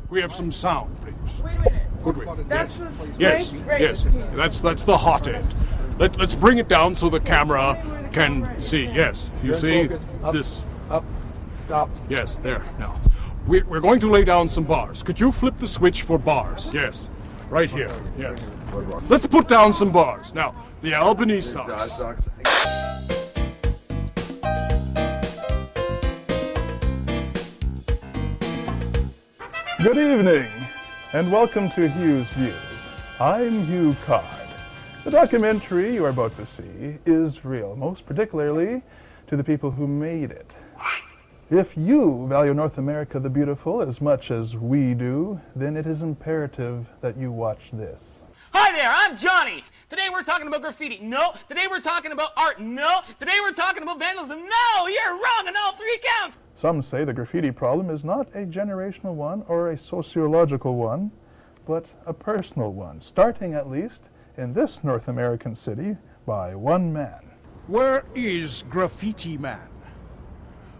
we have some sound, please? Wait a minute. Could we? That's Yes. the... Yes, yes. That's the hot end. Let's bring it down so the camera can see. Yes, you see this. Up. Stop. Yes, there. Now, we're going to lay down some bars. Could you flip the switch for bars? Yes, right here. Yes. Let's put down some bars. Now, the Albany Sox. Good evening, and welcome to Hugh's Views. I'm Hugh Codd. The documentary you are about to see is real, most particularly to the people who made it. If you value North America the Beautiful as much as we do, then it is imperative that you watch this. Hi there, I'm Johnny. Today we're talking about graffiti. No. Today we're talking about art. No. Today we're talking about vandalism. No, you're wrong on all three counts. Some say the graffiti problem is not a generational one or a sociological one, but a personal one, starting at least in this North American city by one man. Where is Graffiti Man?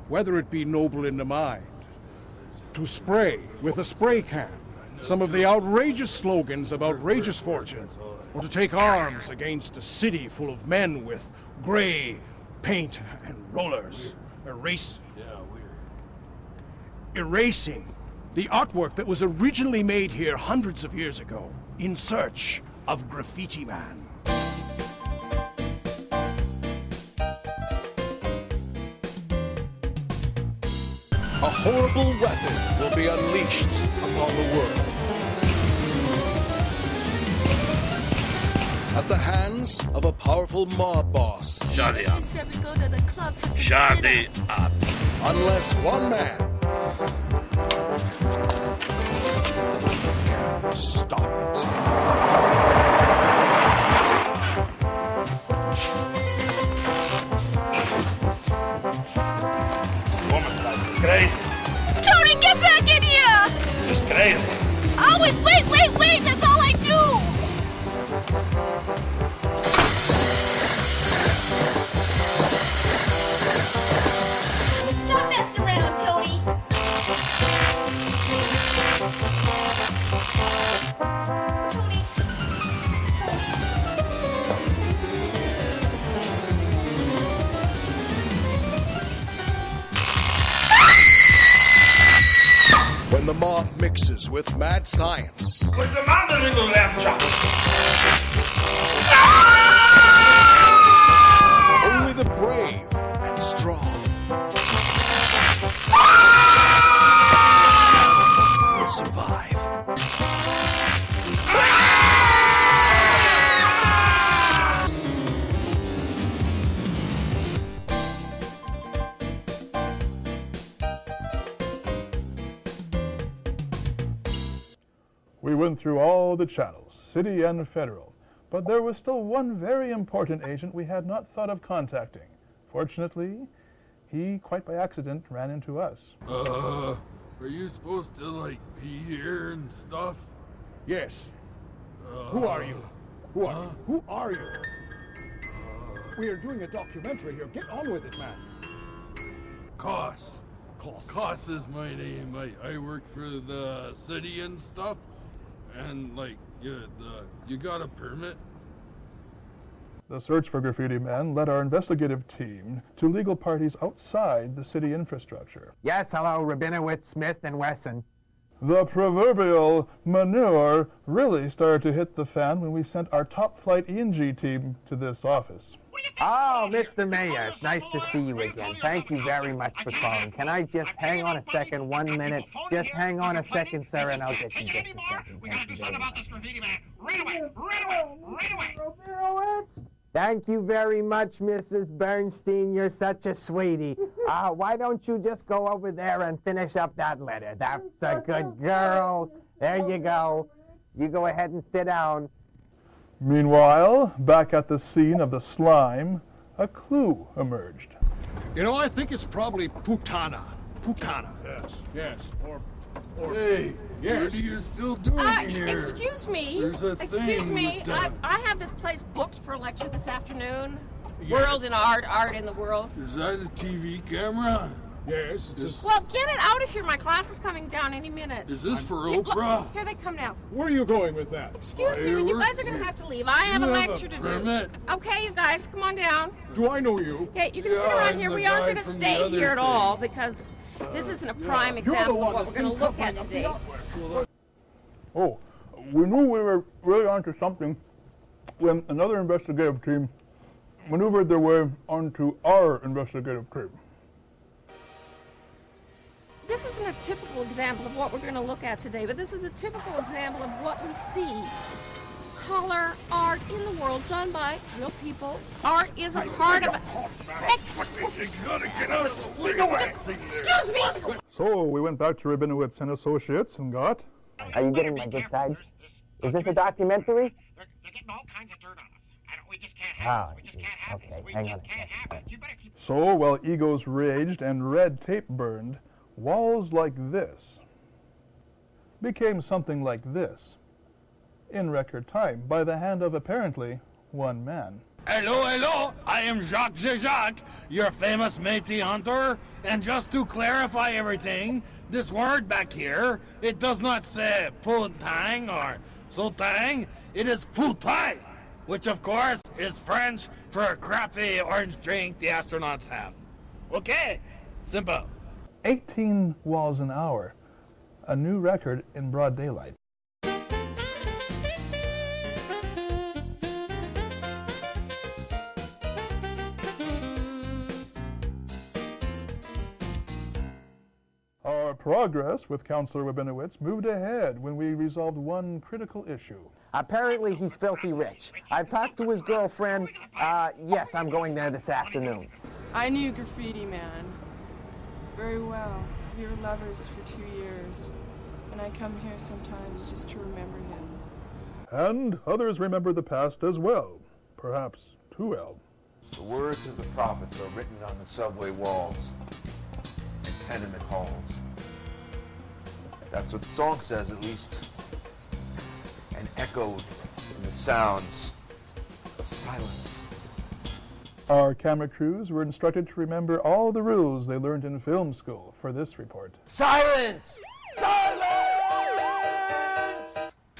Whether it be noble in the mind, to spray with a spray can some of the outrageous slogans of outrageous fortune, or to take arms against a city full of men with gray paint and rollers, erasing the artwork that was originally made here hundreds of years ago in search of Graffiti Man. A horrible weapon will be unleashed upon the world. At the hands of a powerful mob boss. Shut it up. Shut it up. Unless one man can stop it. Crazy. Tony, get back in here! Just crazy. Always, wait, that's all I do! Stop messing around, Tony! When the mob mixes with mad science. What's the matter, little lamb chop? Only the brave and strong will survive. We went through all the channels, city and federal, but there was still one very important agent we had not thought of contacting. Fortunately, he, quite by accident, ran into us. Are you supposed to, like, be here and stuff? Yes. Who are you? Who are you? Who are you? We are doing a documentary here. Get on with it, man. Koss. Koss is my name. I work for the city and stuff. And, like, you got a permit? The Search for Graffiti Man led our investigative team to legal parties outside the city infrastructure. Yes, hello, Rabinowitz, Smith, and Wesson. The proverbial manure really started to hit the fan when we sent our top-flight E&G team to this office. Oh, Mr. Mayor, it's nice to see you again. Thank you very much for calling. Can I just hang on a second, 1 minute? Just hang on a second, sir, and I'll get you just a second. Thank you very much. Thank you very much, Mrs. Bernstein. You're such a sweetie. Why don't you just go over there and finish up that letter? That's a good girl. There you go. You go ahead and sit down. Meanwhile, back at the scene of the slime, a clue emerged. You know, I think it's probably Putana. Putana. Yes. Or Hey, yes. what are you still doing here? Excuse me. There's a Excuse thing me. with I have this place booked for a lecture this afternoon. Yes. World in art, art in the world. Is that a TV camera? Yes, it's just... Well, get it out of here. My class is coming down any minute. Is this for Look, Oprah? here they come now. Where are you going with that? Excuse me, you guys are going to have to leave. I have a lecture to do. Okay, you guys, come on down. Do I know you? Okay, you can sit around here. We aren't going to stay here at all because this isn't a prime example of what we're going to look at today. Oh, we knew we were really onto something when another investigative team maneuvered their way onto our investigative team. This isn't a typical example of what we're going to look at today, but this is a typical example of what we see. Color art in the world done by real people. Art is a part of it. Excuse me! So we went back to Rabinowitz and Associates and got... Are you getting my good side? Is this a documentary? They're getting all kinds of dirt on us. We just can't have it. We just can't have it. We just can't have it. You better keep... So while egos raged and red tape burned, walls like this became something like this in record time by the hand of apparently one man. Hello, I am Jacques Jacques, your famous Métis hunter. And just to clarify everything, this word back here, it does not say Poontang or Sotang, it is Futang, which of course is French for a crappy orange drink the astronauts have. Okay, simple. 18 walls an hour, a new record in broad daylight. Our progress with Counselor Rabinowitz moved ahead when we resolved one critical issue. Apparently he's filthy rich. I've talked to his girlfriend. Yes, I'm going there this afternoon. I knew Graffiti Man very well. We were lovers for 2 years, and I come here sometimes just to remember him. And others remember the past as well, perhaps too well. The words of the prophets are written on the subway walls and tenement halls. That's what the song says, at least, and echoed in the sounds of silence. Our camera crews were instructed to remember all the rules they learned in film school for this report. Silence! Silence!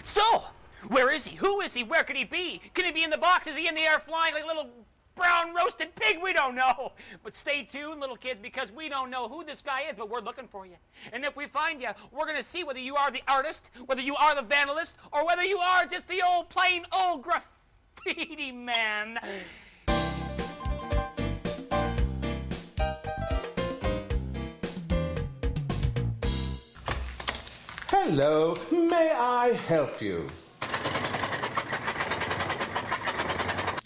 So, where is he? Who is he? Where could he be? Could he be in the box? Is he in the air flying like a little brown roasted pig? We don't know. But stay tuned, little kids, because we don't know who this guy is, but we're looking for you. And if we find you, we're going to see whether you are the artist, whether you are the vandalist, or whether you are just the old, plain old graffiti man. Hello, may I help you?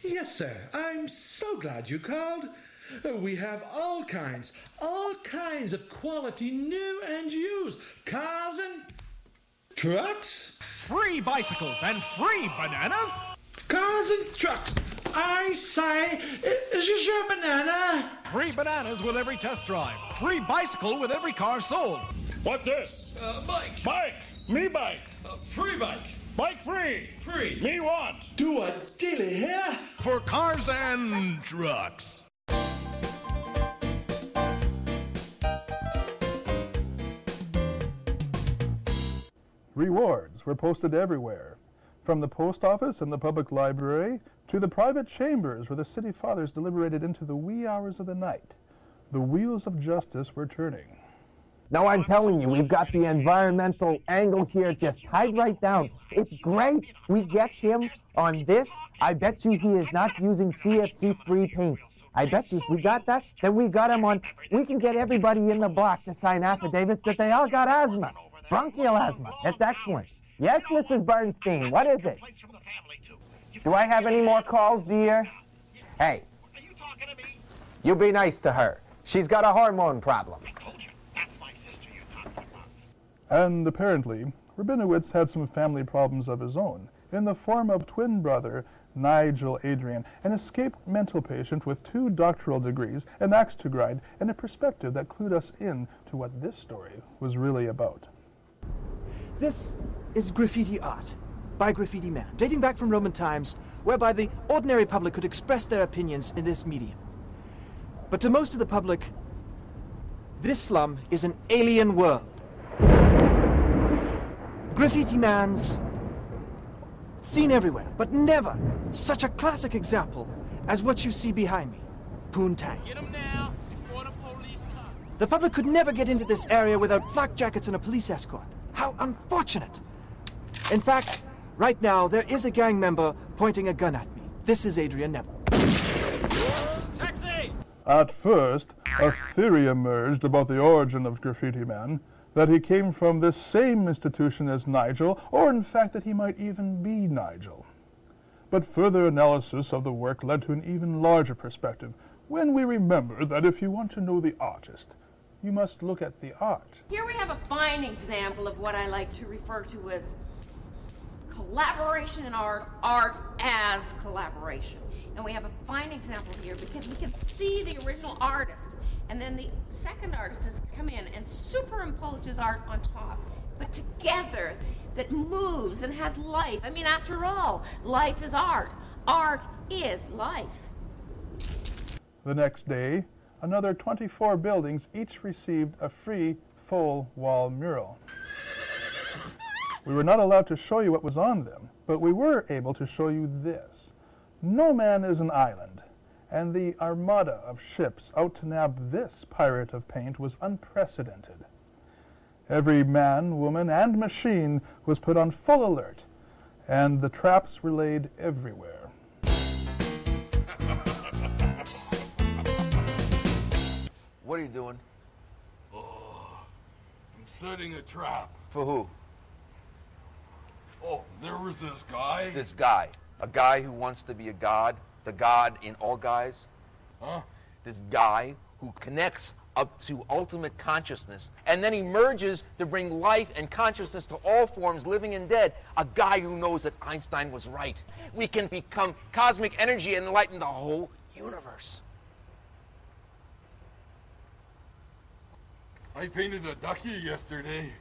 Yes, sir. I'm so glad you called. We have all kinds of quality new and used cars and trucks. Free bicycles and free bananas. Cars and trucks. I say, is this your banana? Free bananas with every test drive. Free bicycle with every car sold. What this? Bike. Bike. Me bike. Free bike. Bike free. Free. Me want. Do a dilly here. For cars and trucks. Rewards were posted everywhere, from the post office and the public library to the private chambers where the city fathers deliberated into the wee hours of the night. The wheels of justice were turning. No, I'm telling you, we've got the environmental angle here just tied right down. It's great. We get him on this. I bet you he is not using CFC-free paint. I bet you if we got that, then we got him on. We can get everybody in the block to sign affidavits that they all got asthma, bronchial asthma. It's excellent. Yes, Mrs. Bernstein, what is it? Do I have any more calls, dear? Hey, you be nice to her. She's got a hormone problem. And apparently, Rabinowitz had some family problems of his own, in the form of twin brother Nigel Adrian, an escaped mental patient with 2 doctoral degrees, an axe to grind, and a perspective that clued us in to what this story was really about. This is graffiti art by Graffiti Man, dating back from Roman times, whereby the ordinary public could express their opinions in this medium. But to most of the public, This slum is an alien world. Graffiti Man's seen everywhere, but never such a classic example as what you see behind me, Poontang. Get him now, before the police come. The public could never get into this area without flak jackets and a police escort. How unfortunate. In fact, right now, there is a gang member pointing a gun at me. This is Adrian Neville. Taxi! At first, a theory emerged about the origin of Graffiti Man, that he came from this same institution as Nigel, or in fact that he might even be Nigel. But further analysis of the work led to an even larger perspective, when we remember that if you want to know the artist, you must look at the art. Here we have a fine example of what I like to refer to as collaboration in art, art as collaboration. And we have a fine example here because we can see the original artist, and then the second artist has come in and superimposed his art on top, but together, that moves and has life. I mean, after all, life is art. Art is life. The next day, another 24 buildings each received a free full-wall mural. We were not allowed to show you what was on them, but we were able to show you this. No man is an island, and the armada of ships out to nab this pirate of paint was unprecedented. Every man, woman, and machine was put on full alert, and the traps were laid everywhere. What are you doing? Oh, I'm setting a trap. For who? Oh, there was this guy. This guy. A guy who wants to be a god. The god in all guys. Huh? This guy who connects up to ultimate consciousness and then emerges to bring life and consciousness to all forms, living and dead. A guy who knows that Einstein was right. We can become cosmic energy and enlighten the whole universe. I painted a ducky yesterday.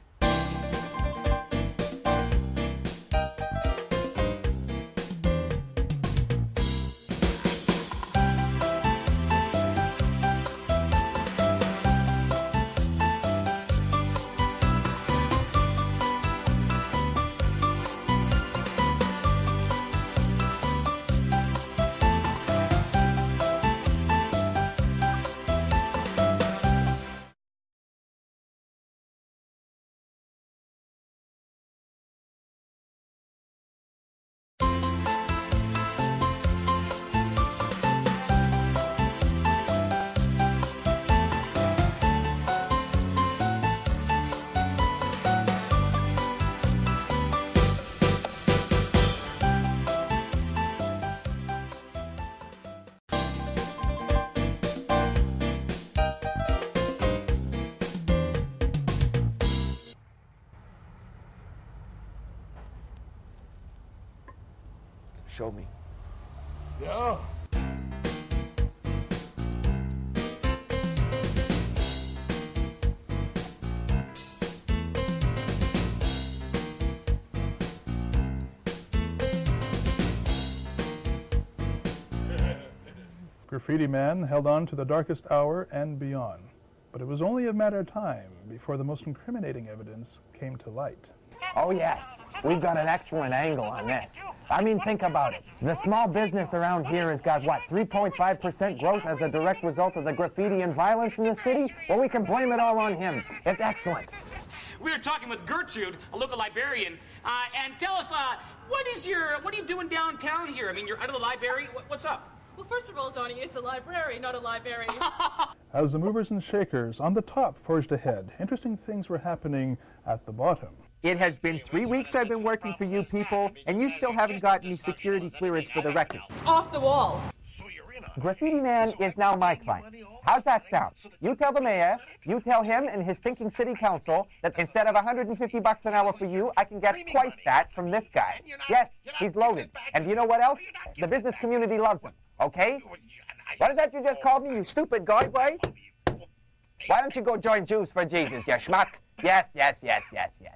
Show me. Yeah. Graffiti Man held on to the darkest hour and beyond, but it was only a matter of time before the most incriminating evidence came to light. Oh, yes. We've got an excellent angle on this. I mean, think about it. The small business around here has got, what, 3.5% growth as a direct result of the graffiti and violence in the city? Well, we can blame it all on him. It's excellent. We were talking with Gertrude, a local librarian, and tell us, what are you doing downtown here? I mean, you're out of the library. What's up? Well, first of all, Johnny, it's a library, not a library. As the movers and shakers on the top forged ahead, interesting things were happening at the bottom. It has been 3 weeks I've been working for you people, and you still haven't gotten me security clearance for the records. Off the wall. Graffiti Man is now my client. How's that sound? You tell the mayor, you tell him and his thinking city council that instead of $150 an hour for you, I can get twice that from this guy. Yes, he's loaded. And you know what else? The business community loves him, okay? What is that you just called me, you stupid goy boy? Why don't you go join Jews for Jesus, you schmuck? Yes, yes, yes, yes, yes.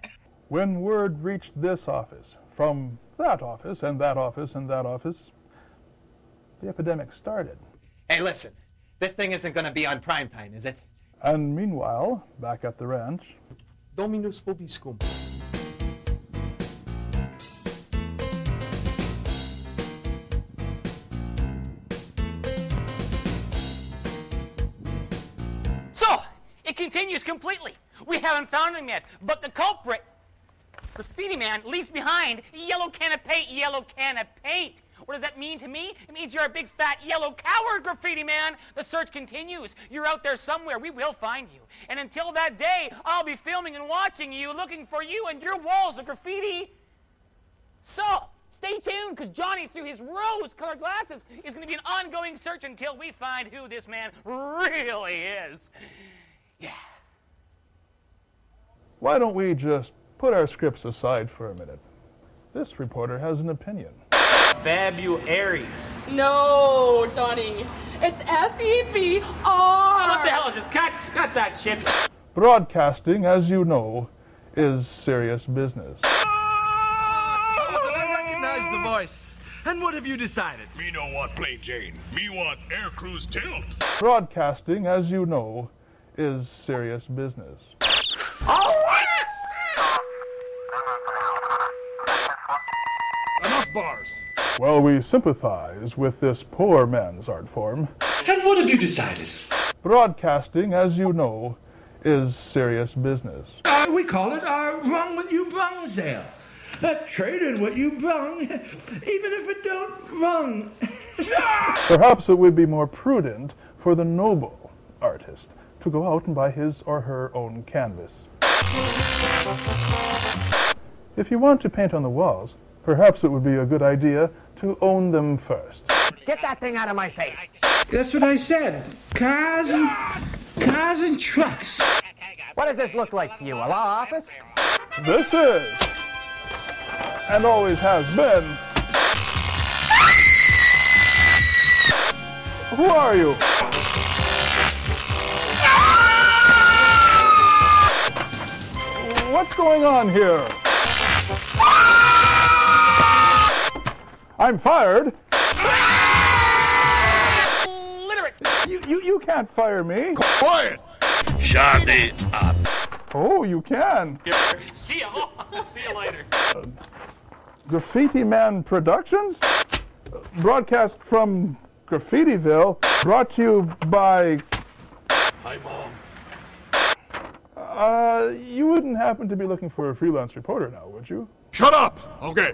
When word reached this office, from that office, and that office, and that office, the epidemic started. Hey, listen, this thing isn't going to be on prime time, is it? And meanwhile, back at the ranch... Dominus vobiscum. So, it continues completely. We haven't found him yet, but the culprit, Graffiti Man, leaves behind a yellow can of paint, yellow can of paint. What does that mean to me? It means you're a big fat yellow coward, Graffiti Man. The search continues. You're out there somewhere. We will find you. And until that day, I'll be filming and watching you, looking for you and your walls of graffiti. So, stay tuned, because Johnny, through his rose-colored glasses, is going to be an ongoing search until we find who this man really is. Yeah. Why don't we just put our scripts aside for a minute? This reporter has an opinion. February. No, Johnny. It's F-E-B-R. Oh, what the hell is this? Cut that shit. Broadcasting, as you know, is serious business. I recognize the voice. And what have you decided? Me no want plain Jane. Me want air cruise tilt. Broadcasting, as you know, is serious business. Enough bars. Well, we sympathize with this poor man's art form. And what have you decided? Broadcasting, as you know, is serious business. We call it rung what you brung sale. Trade in what you brung, even if it don't rung. Perhaps it would be more prudent for the noble artist to go out and buy his or her own canvas. If you want to paint on the walls, perhaps it would be a good idea to own them first. Get that thing out of my face. That's what I said. Cars and trucks. What does this look like to you, a law office? This is, and always has been. Who are you? What's going on here? I'm fired. Literate. You can't fire me. Quiet. Shut up. Oh, you can. See ya. See you later. Graffiti Man Productions? Broadcast from Graffitiville, brought to you by... Hi, Mom. You wouldn't happen to be looking for a freelance reporter now, would you? Shut up. Okay.